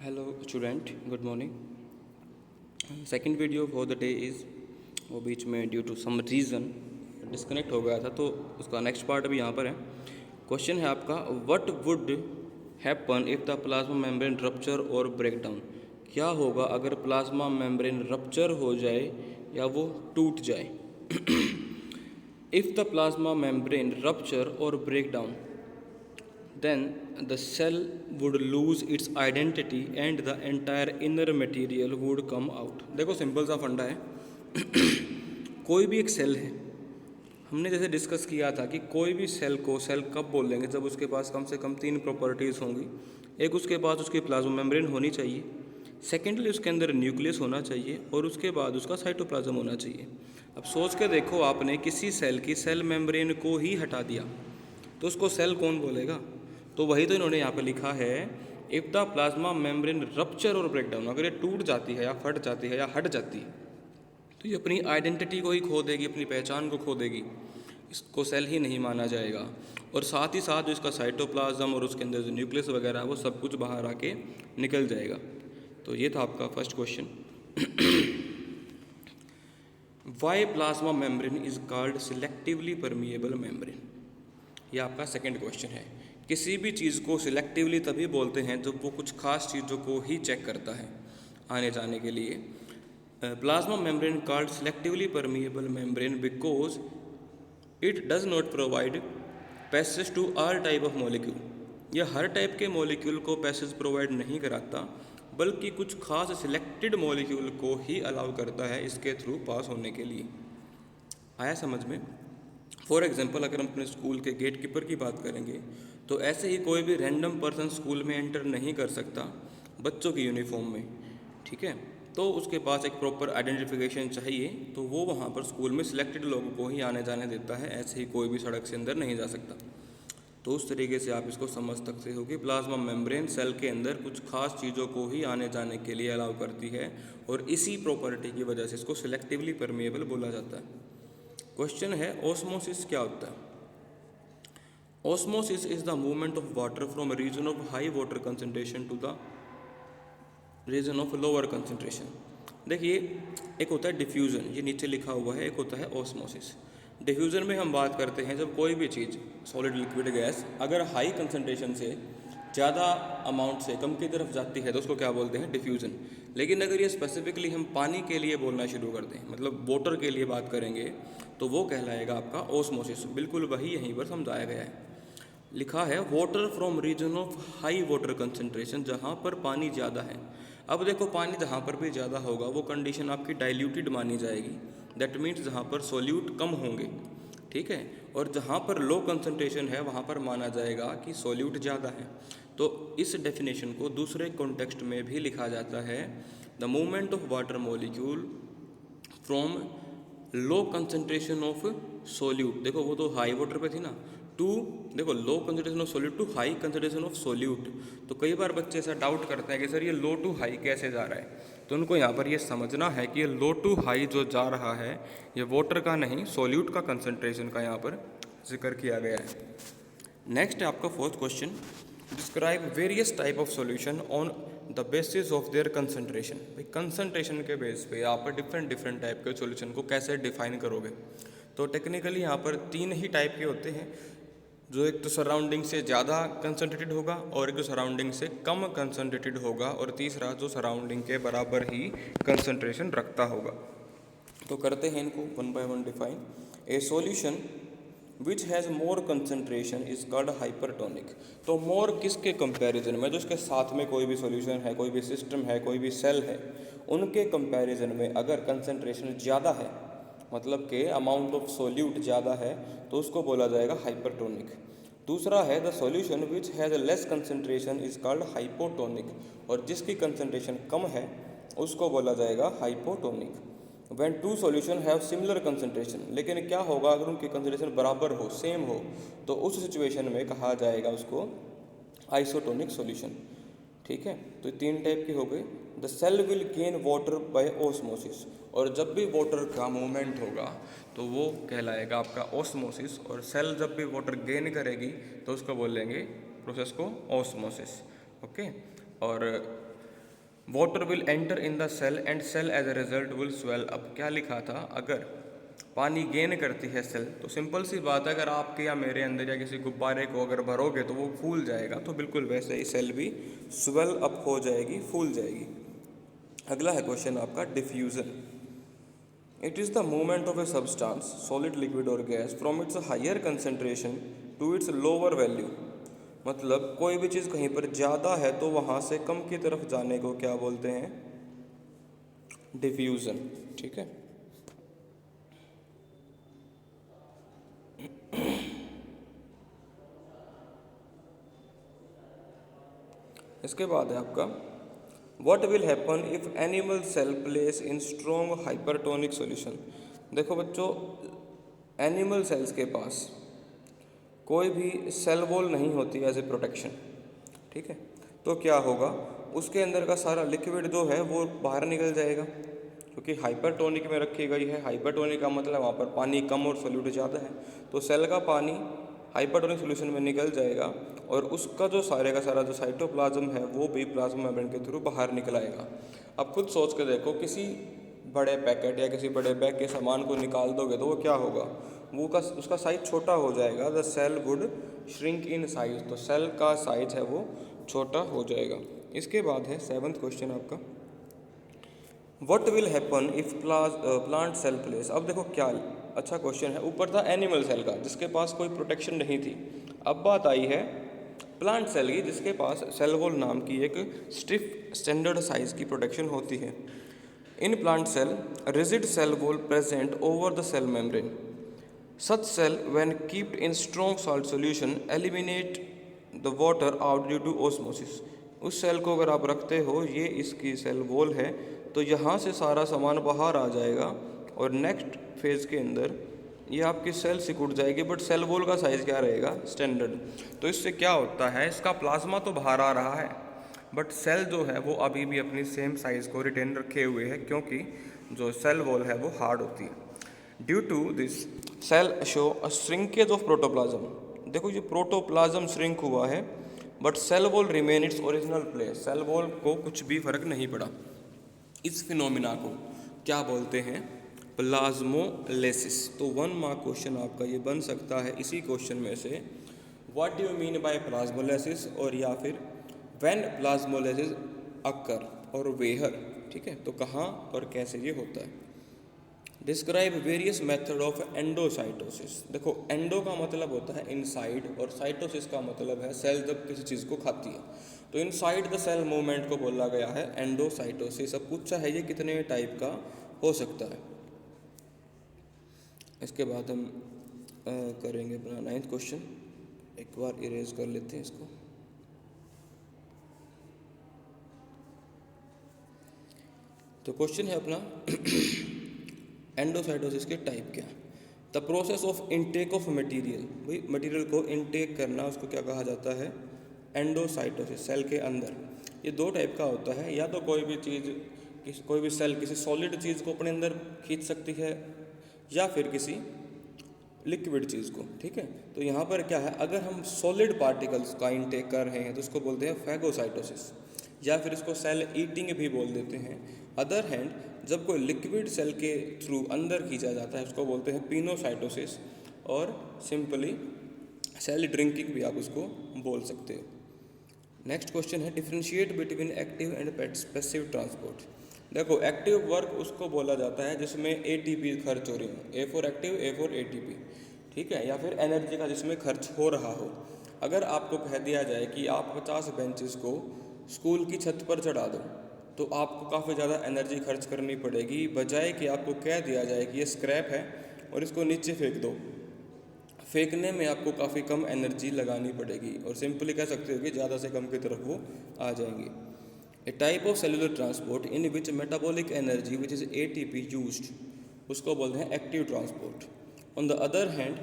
Hello student, good morning. Second video for the day is, वो बीच में due to some reason disconnect हो गया था, तो उसका नेक्स्ट पार्ट अभी यहाँ पर है। क्वेश्चन है आपका, what would happen if the plasma membrane rupture और ब्रेक डाउन। क्या होगा अगर प्लाज्मा मेम्ब्रेन रप्चर हो जाए या वो टूट जाए। If the plasma membrane rupture और break down, then the cell would lose its identity and the entire inner material would come out। देखो सिंपल सा फंडा है। कोई भी एक सेल है, हमने जैसे डिस्कस किया था कि कोई भी सेल को सेल कब बोल देंगे, जब उसके पास कम से कम 3 प्रॉपर्टीज़ होंगी। एक, उसके पास उसकी प्लाज्मा मेम्ब्रेन होनी चाहिए। सेकेंडली, उसके अंदर न्यूक्लियस होना चाहिए। और उसके बाद उसका साइटोप्लाज्म होना चाहिए। अब सोच के देखो, आपने किसी सेल की सेल मेम्ब्रेन को ही हटा दिया तो उसको सेल कौन बोलेगा। तो वही तो इन्होंने यहाँ पे लिखा है, if the plasma membrane rupture और ब्रेकडाउन। अगर ये टूट जाती है या फट जाती है या हट जाती है तो ये अपनी आइडेंटिटी को ही खो देगी, अपनी पहचान को खो देगी, इसको सेल ही नहीं माना जाएगा। और साथ ही साथ जो इसका साइटोप्लाज्म और उसके अंदर जो न्यूक्लियस वगैरह है वो सब कुछ बाहर आके निकल जाएगा। तो ये था आपका first question. Why plasma membrane is called selectively permeable membrane, ये आपका सेकंड क्वेश्चन है। किसी भी चीज़ को सिलेक्टिवली तभी बोलते हैं जब वो कुछ खास चीज़ों को ही चेक करता है आने जाने के लिए। Plasma membrane called selectively permeable membrane because it does not provide passage to all type of molecule. यह हर टाइप के मॉलिक्यूल को पैसेज प्रोवाइड नहीं कराता, बल्कि कुछ खास सिलेक्टेड मॉलिक्यूल को ही अलाउ करता है इसके थ्रू पास होने के लिए। आया समझ में। फॉर एग्जाम्पल, अगर हम अपने स्कूल के गेट कीपर की बात करेंगे तो ऐसे ही कोई भी रैंडम पर्सन स्कूल में एंटर नहीं कर सकता बच्चों की यूनिफॉर्म में, ठीक है। तो उसके पास एक प्रॉपर आइडेंटिफिकेशन चाहिए, तो वो वहाँ पर स्कूल में सिलेक्टेड लोगों को ही आने जाने देता है। ऐसे ही कोई भी सड़क से अंदर नहीं जा सकता। तो उस तरीके से आप इसको समझ सकते हो कि प्लाज्मा मेम्ब्रेन सेल के अंदर कुछ खास चीज़ों को ही आने जाने के लिए अलाउ करती है, और इसी प्रॉपर्टी की वजह से इसको सिलेक्टिवली परमिएबल बोला जाता है। क्वेश्चन है, ऑस्मोसिस क्या होता है। Osmosis is the movement of water from a region of high water concentration to the region of lower concentration। देखिए, एक होता है डिफ्यूज़न, ये नीचे लिखा हुआ है। एक होता है ऑस्मोसिस। डिफ्यूज़न में हम बात करते हैं जब कोई भी चीज़, सॉलिड, लिक्विड, गैस, अगर हाई कंसनट्रेशन से ज़्यादा अमाउंट से कम की तरफ जाती है तो उसको क्या बोलते हैं, डिफ्यूज़न। लेकिन अगर ये स्पेसिफिकली हम पानी के लिए बोलना शुरू कर दें, मतलब वाटर के लिए बात करेंगे, तो वो कहलाएगा आपका ऑस्मोसिस। बिल्कुल वही यहीं पर समझाया गया है। लिखा है water from region of high water concentration, जहाँ पर पानी ज़्यादा है। अब देखो, पानी जहाँ पर भी ज़्यादा होगा वो कंडीशन आपकी डाइल्यूटेड मानी जाएगी। दैट मीन्स जहाँ पर सोल्यूट कम होंगे, ठीक है। और जहाँ पर लो कंसनट्रेशन है वहाँ पर माना जाएगा कि सोल्यूट ज़्यादा है। तो इस डेफिनेशन को दूसरे कॉन्टेक्स्ट में भी लिखा जाता है, the movement of water molecule from low concentration of solute. देखो, वो तो हाई वाटर पे थी ना, टू, देखो, low concentration of solute to high concentration of solute. तो कई बार बच्चे ऐसा डाउट करते हैं कि सर ये लो टू हाई कैसे जा रहा है। तो उनको यहाँ पर ये समझना है कि ये लो टू हाई जो जा रहा है ये वाटर का नहीं, सोल्यूट का कंसनट्रेशन का यहाँ पर जिक्र किया गया है। नेक्स्ट है आपका fourth question, describe various type of solution on the basis of their concentration. भाई, कंसंट्रेशन के बेस पे आप डिफरेंट टाइप के सॉल्यूशन को कैसे डिफाइन करोगे। तो टेक्निकली यहाँ पर 3 ही टाइप के होते हैं, जो एक तो सराउंडिंग से ज़्यादा कंसंट्रेटेड होगा, और एक जो सराउंडिंग से कम कंसंट्रेटेड होगा, और तीसरा जो सराउंडिंग के बराबर ही कंसंट्रेशन रखता होगा। तो करते हैं इनको one by one define. A solution which has more concentration is called hypertonic. तो मोर किसके कंपैरिजन में, जो इसके साथ में कोई भी सॉल्यूशन है, कोई भी सिस्टम है, कोई भी सेल है, उनके कंपैरिजन में अगर कंसनट्रेशन ज़्यादा है, मतलब कि अमाउंट ऑफ सोल्यूट ज़्यादा है, तो उसको बोला जाएगा हाइपरटोनिक। दूसरा है the solution which has less concentration is called hypotonic, और जिसकी कंसनट्रेशन कम है उसको बोला जाएगा hypotonic. When two solution have similar concentration, लेकिन क्या होगा अगर उनकी कंसनट्रेशन बराबर हो, सेम हो, तो उस सिचुएशन में कहा जाएगा उसको आइसोटोनिक सॉल्यूशन, ठीक है। तो 3 टाइप के हो गए। The cell will gain water by osmosis, और जब भी वाटर का मूवमेंट होगा तो वो कहलाएगा आपका ऑस्मोसिस, और सेल जब भी वाटर गेन करेगी तो उसको बोलेंगे प्रोसेस को ऑस्मोसिस, ओके। और water will enter in the cell and cell as a result will swell up. क्या लिखा था, अगर पानी गेन करती है सेल तो सिंपल सी बात है, अगर आपके या मेरे अंदर या किसी गुब्बारे को अगर भरोगे तो वो फूल जाएगा, तो बिल्कुल वैसे ही सेल भी स्वेल अप हो जाएगी, फूल जाएगी। अगला है क्वेश्चन आपका diffusion. It is the movement of a substance solid liquid और gas from its higher concentration to its lower value. मतलब कोई भी चीज़ कहीं पर ज़्यादा है तो वहाँ से कम की तरफ जाने को क्या बोलते हैं, डिफ्यूजन। ठीक है, इसके बाद है आपका what will happen if animal cell place in strong hypertonic solution. देखो बच्चों, एनिमल सेल्स के पास कोई भी सेल वॉल नहीं होती एज ए प्रोटेक्शन। ठीक है, तो क्या होगा, उसके अंदर का सारा लिक्विड जो है वो बाहर निकल जाएगा, क्योंकि हाइपरटोनिक में रखी गई है। हाइपरटोनिक का मतलब वहाँ पर पानी कम और सोल्यूट ज़्यादा है, तो सेल का पानी हाइपरटोनिक सॉल्यूशन में निकल जाएगा और उसका जो सारे का सारा जो साइटोप्लाज्म है वो भी प्लाज्मा मेम्ब्रेन के थ्रू बाहर निकल आएगा। अब खुद सोच के देखो, किसी बड़े पैकेट या किसी बड़े बैग के सामान को निकाल दोगे तो वो क्या होगा, वो का उसका साइज छोटा हो जाएगा। The cell would shrink in size, तो सेल का साइज है वो छोटा हो जाएगा। इसके बाद है 7th क्वेश्चन आपका, what will happen if plant cell place. अब देखो क्या अच्छा क्वेश्चन है, ऊपर था एनिमल सेल का जिसके पास कोई प्रोटेक्शन नहीं थी, अब बात आई है प्लांट सेल की जिसके पास सेल वॉल नाम की एक स्टिफ स्टैंडर्ड साइज की प्रोटेक्शन होती है। In plant cell rigid cell wall present over the cell membrane. Such cell when keeped in strong salt solution eliminate the water out due to osmosis. उस cell को अगर आप रखते हो, ये इसकी सेल वॉल है, तो यहाँ से सारा सामान बाहर आ जाएगा और नेक्स्ट फेज़ के अंदर ये आपकी सेल सिकुड़ जाएगी, बट सेल वॉल का साइज़ क्या रहेगा, स्टैंडर्ड। तो इससे क्या होता है, इसका प्लाज्मा तो बाहर आ रहा है बट सेल जो है वो अभी भी अपनी सेम साइज़ को रिटेन रखे हुए है, क्योंकि जो सेल वॉल है वो हार्ड होती है। Due to this cell show a shrinkage of protoplasm. देखो ये प्रोटोप्लाज्म श्रिंक हुआ है but cell wall remain its original place. Cell wall को कुछ भी फर्क नहीं पड़ा। इस फिनोमिना को क्या बोलते हैं, प्लाज्मोलेसिस। तो 1 मार्क क्वेश्चन आपका ये बन सकता है इसी क्वेश्चन में से, what do you mean by plasmolysis, और या फिर व्हेन प्लाज्मोलेसिस अकर और वेयर। ठीक है, तो कहाँ और कैसे ये होता है। Describe various method of endocytosis. देखो एंडो का मतलब होता है इनसाइड और साइटोसिस का मतलब है सेल जब किसी चीज़ को खाती है, तो इनसाइड द सेल मूवमेंट को बोला गया है एंडोसाइटोसिस। अब पूछा है ये कितने टाइप का हो सकता है। इसके बाद हम करेंगे अपना 9th क्वेश्चन, एक बार इरेज कर लेते हैं इसको। तो क्वेश्चन है अपना एंडोसाइटोसिस के टाइप क्या। The process of intake of material, भाई मटेरियल को इनटेक करना उसको क्या कहा जाता है, एंडोसाइटोसिस। सेल के अंदर ये 2 टाइप का होता है, या तो कोई भी चीज़ कोई भी सेल किसी सॉलिड चीज़ को अपने अंदर खींच सकती है या फिर किसी लिक्विड चीज़ को। ठीक है, तो यहाँ पर क्या है, अगर हम सॉलिड पार्टिकल्स का इनटेक कर रहे हैं तो उसको बोलते हैं फैगोसाइटोसिस, या फिर इसको सेल ईटिंग भी बोल देते हैं। अदर हैंड जब कोई लिक्विड सेल के थ्रू अंदर खींचा जाता है उसको बोलते हैं पिनोसाइटोसिस, और सिंपली सेल ड्रिंकिंग भी आप उसको बोल सकते हो। नेक्स्ट क्वेश्चन है differentiate between active and passive transport. देखो एक्टिव वर्क उसको बोला जाता है जिसमें एटीपी खर्च हो रही हो, A for active, A for ATP. ठीक है, या फिर एनर्जी का जिसमें खर्च हो रहा हो। अगर आपको कह दिया जाए कि आप 50 बेंचेस को स्कूल की छत पर चढ़ा दो, तो आपको काफ़ी ज़्यादा एनर्जी खर्च करनी पड़ेगी, बजाय कि आपको कह दिया जाए कि ये स्क्रैप है और इसको नीचे फेंक दो। फेंकने में आपको काफ़ी कम एनर्जी लगानी पड़ेगी और सिंपली कह सकते हो कि ज़्यादा से कम की तरफ वो आ जाएंगे। A type of cellular transport in which metabolic energy which is ATP used, उसको बोलते हैं active transport. On the other hand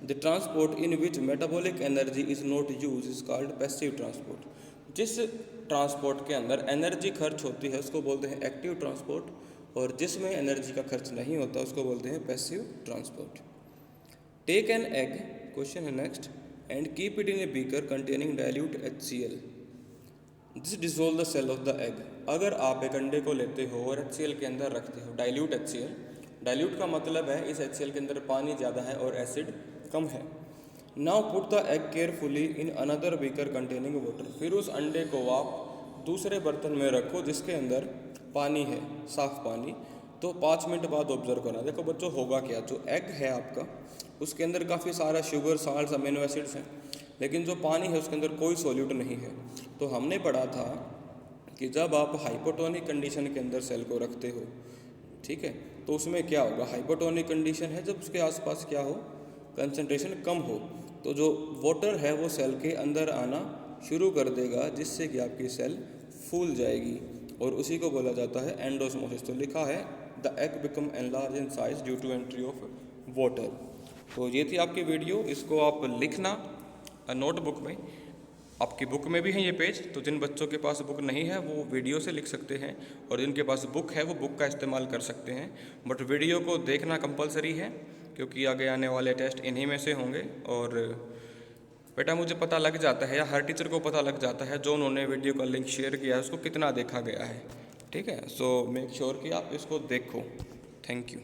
the transport in which metabolic energy is not use is called passive transport. जिस transport के अंदर energy खर्च होती है उसको बोलते हैं एक्टिव ट्रांसपोर्ट, और जिसमें एनर्जी का खर्च नहीं होता उसको बोलते हैं passive transport. Take an egg, question है next, and keep it in a beaker containing dilute HCl। This dissolve the cell of the egg. अगर आप एक अंडे को लेते हो और HCl के अंदर रखते हो, डाइल्यूट HCl, डाइल्यूट का मतलब है इस HCl के अंदर पानी ज़्यादा है और एसिड कम है। Now put the egg carefully in another beaker containing water. फिर उस अंडे को आप दूसरे बर्तन में रखो जिसके अंदर पानी है, साफ पानी। तो 5 मिनट बाद ऑब्जर्व करना। देखो बच्चों होगा क्या, जो एग है आपका उसके अंदर काफ़ी सारा शुगर, साल्ट, अमीनो एसिड्स हैं, लेकिन जो पानी है उसके अंदर कोई सॉल्यूट नहीं है। तो हमने पढ़ा था कि जब आप हाइपोटोनिक कंडीशन के अंदर सेल को रखते हो, ठीक है, तो उसमें क्या होगा, हाइपोटोनिक कंडीशन है जब उसके आसपास क्या हो, कंसंट्रेशन कम हो, तो जो वाटर है वो सेल के अंदर आना शुरू कर देगा, जिससे कि आपकी सेल फूल जाएगी और उसी को बोला जाता है एंडोस्मोसिस। तो लिखा है the egg become enlarge in size due to entry of water. तो ये थी आपकी वीडियो, इसको आप लिखना नोटबुक में, आपकी बुक में भी है ये पेज। तो जिन बच्चों के पास बुक नहीं है वो वीडियो से लिख सकते हैं, और जिनके पास बुक है वो बुक का इस्तेमाल कर सकते हैं। बट वीडियो को देखना कंपलसरी है, क्योंकि आगे आने वाले टेस्ट इन्हीं में से होंगे। और बेटा मुझे पता लग जाता है, या हर टीचर को पता लग जाता है जो उन्होंने वीडियो का लिंक शेयर किया है उसको कितना देखा गया है, ठीक है। सो मेक श्योर कि आप इसको देखो। Thank you.